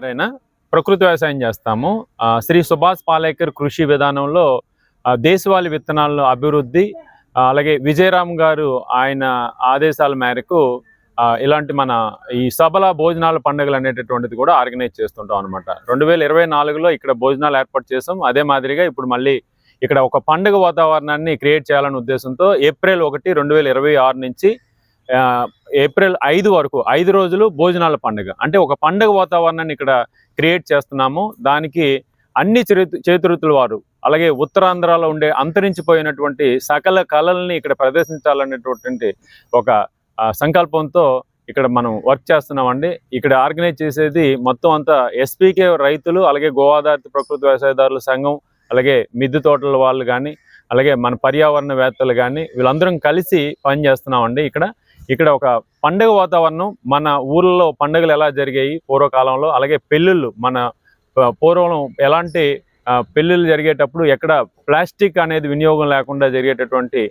అయినా ప్రకృతి వ్యవసాయం చేస్తాము. శ్రీ సుభాష్ పాలేకర్ కృషి విధానంలో దేశవాళీ విత్తనాల అభివృద్ధి, అలాగే విజయరామ్ గారు ఆయన ఆదేశాల మేరకు ఇలాంటి మన ఈ సబల భోజనాల పండుగలు అనేటటువంటిది కూడా ఆర్గనైజ్ చేస్తుంటాం అనమాట. 2024లో ఇక్కడ భోజనాలు ఏర్పాటు చేసాం. అదే మాదిరిగా ఇప్పుడు మళ్ళీ ఇక్కడ ఒక పండుగ వాతావరణాన్ని క్రియేట్ చేయాలనే ఉద్దేశంతో ఏప్రిల్ 1, 2026 నుంచి ఏప్రిల్ 5 వరకు 5 రోజులు భోజనాల పండుగ, అంటే ఒక పండుగ వాతావరణాన్ని ఇక్కడ క్రియేట్ చేస్తున్నాము. దానికి అన్ని చేతివృత్తుల వారు, అలాగే ఉత్తరాంధ్రలో ఉండే అంతరించిపోయినటువంటి సకల కళల్ని ఇక్కడ ప్రదర్శించాలనేటువంటి ఒక సంకల్పంతో ఇక్కడ మనం వర్క్ చేస్తున్నామండి. ఇక్కడ ఆర్గనైజ్ చేసేది మొత్తం అంతా ఎస్పీకే రైతులు, అలాగే గోదావరి ప్రకృతి వ్యవసాయదారుల సంఘం, అలాగే మిద్దె తోటల వాళ్ళు కానీ, అలాగే మన పర్యావరణవేత్తలు కానీ, వీళ్ళందరం కలిసి పనిచేస్తున్నామండి. ఇక్కడ ఒక పండుగ వాతావరణం, మన ఊర్లలో పండుగలు ఎలా జరిగాయి పూర్వకాలంలో, అలాగే పెళ్ళిళ్ళు మన పూర్వం ఎలాంటి పెళ్ళిళ్ళు జరిగేటప్పుడు ఎక్కడ ప్లాస్టిక్ అనేది వినియోగం లేకుండా జరిగేటటువంటి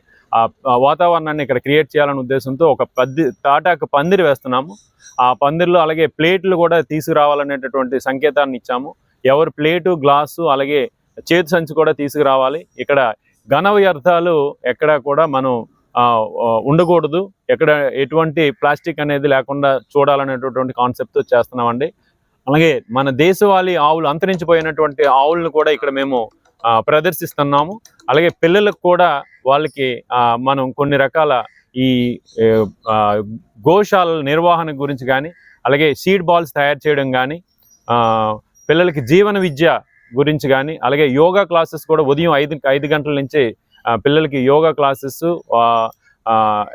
వాతావరణాన్ని ఇక్కడ క్రియేట్ చేయాలనే ఉద్దేశంతో ఒక తాటాకు పందిరి వేస్తున్నాము. ఆ పందిరిలో అలాగే ప్లేట్లు కూడా తీసుకురావాలనేటటువంటి సంకేతాన్ని ఇచ్చాము. ఎవరు ప్లేటు, గ్లాసు, అలాగే చేతి సంచి కూడా తీసుకురావాలి. ఇక్కడ ఘన వ్యర్థాలు ఎక్కడ కూడా మనం ఉండకూడదు, ఎక్కడ ఎటువంటి ప్లాస్టిక్ అనేది లేకుండా చూడాలనేటటువంటి కాన్సెప్ట్తో చేస్తున్నామండి. అలాగే మన దేశవాళీ ఆవులు, అంతరించిపోయినటువంటి ఆవులను కూడా ఇక్కడ మేము ప్రదర్శిస్తున్నాము. అలాగే పిల్లలకు కూడా వాళ్ళకి మనం కొన్ని రకాల ఈ గోశాలల నిర్వహణ గురించి కానీ, అలాగే సీడ్ బాల్స్ తయారు చేయడం కానీ, పిల్లలకి జీవన విద్య గురించి కానీ, అలాగే యోగా క్లాసెస్ కూడా ఉదయం 5 గంటల నుంచి పిల్లలకి యోగా క్లాసెస్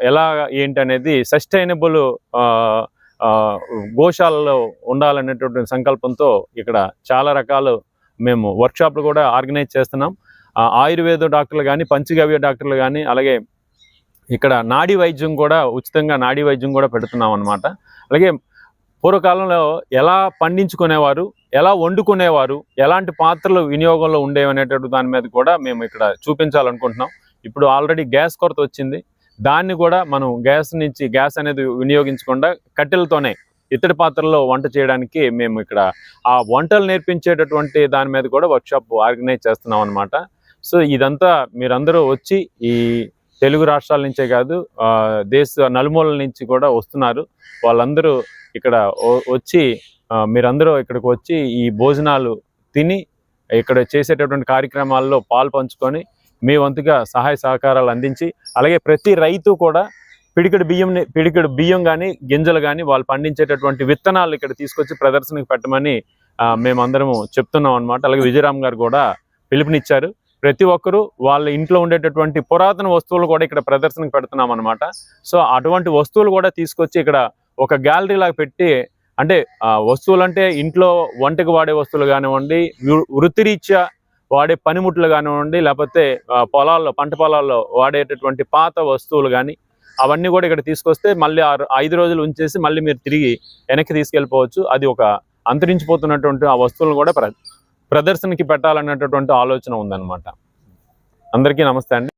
ఎలా ఏంటనేది సస్టైనబుల్ గోశాలలో ఉండాలనేటువంటి సంకల్పంతో ఇక్కడ చాలా రకాలు మేము వర్క్షాప్లు కూడా ఆర్గనైజ్ చేస్తున్నాం. ఆయుర్వేద డాక్టర్లు కానీ, పంచగవ్య డాక్టర్లు కానీ, అలాగే ఇక్కడ నాడీ వైద్యం కూడా ఉచితంగా నాడీ వైద్యం కూడా పెడుతున్నాం అన్నమాట. అలాగే పూర్వకాలంలో ఎలా పండించుకునేవారు, ఎలా వండుకునేవారు, ఎలాంటి పాత్రలు వినియోగంలో ఉండేవి అనేటువంటి దాని మీద కూడా మేము ఇక్కడ చూపించాలనుకుంటున్నాం. ఇప్పుడు ఆల్రెడీ గ్యాస్ కొరత వచ్చింది. దాన్ని కూడా మనం గ్యాస్ అనేది వినియోగించకుండా కట్టెలతోనే ఇత్తడి పాత్రల్లో వంట చేయడానికి మేము ఇక్కడ ఆ వంటలు నేర్పించేటటువంటి దాని మీద కూడా వర్క్షాప్ ఆర్గనైజ్ చేస్తున్నాం అనమాట. సో ఇదంతా మీరందరూ వచ్చి ఈ తెలుగు రాష్ట్రాల నుంచే కాదు, దేశ నలుమూలల నుంచి కూడా వస్తున్నారు. వాళ్ళందరూ ఇక్కడ వచ్చి మీరందరూ ఇక్కడికి వచ్చి ఈ భోజనాలు తిని ఇక్కడ చేసేటటువంటి కార్యక్రమాల్లో పాలు పంచుకొని మీ వంతుగా సహాయ సహకారాలు అందించి, అలాగే ప్రతి రైతు కూడా పిడికెడు బియ్యం కానీ, గింజలు కానీ, వాళ్ళు పండించేటటువంటి విత్తనాలు ఇక్కడ తీసుకొచ్చి ప్రదర్శనకు పెట్టమని మేమందరము చెప్తున్నాం అనమాట. అలాగే విజయరామ్ గారు కూడా పిలుపునిచ్చారు. ప్రతి ఒక్కరూ వాళ్ళ ఇంట్లో ఉండేటటువంటి పురాతన వస్తువులు కూడా ఇక్కడ ప్రదర్శనకు పెడుతున్నాం అనమాట. సో అటువంటి వస్తువులు కూడా తీసుకొచ్చి ఇక్కడ ఒక గ్యాలరీ లాగా పెట్టి, అంటే వస్తువులు అంటే ఇంట్లో వంటకు వాడే వస్తువులు కానివ్వండి, వృత్తిరీత్యా వాడే పనిముట్లు కానివ్వండి, లేకపోతే పంట పొలాల్లో వాడేటటువంటి పాత వస్తువులు కానీ, అవన్నీ కూడా ఇక్కడ తీసుకొస్తే మళ్ళీ 5 రోజులు ఉంచేసి మళ్ళీ మీరు తిరిగి వెనక్కి తీసుకెళ్ళిపోవచ్చు. అది ఒక అంతరించిపోతున్నటువంటి ఆ వస్తువులను కూడా ప్రదర్శనకి పెట్టాలన్నటువంటి ఆలోచన ఉందన్నమాట. అందరికీ నమస్తే అండి.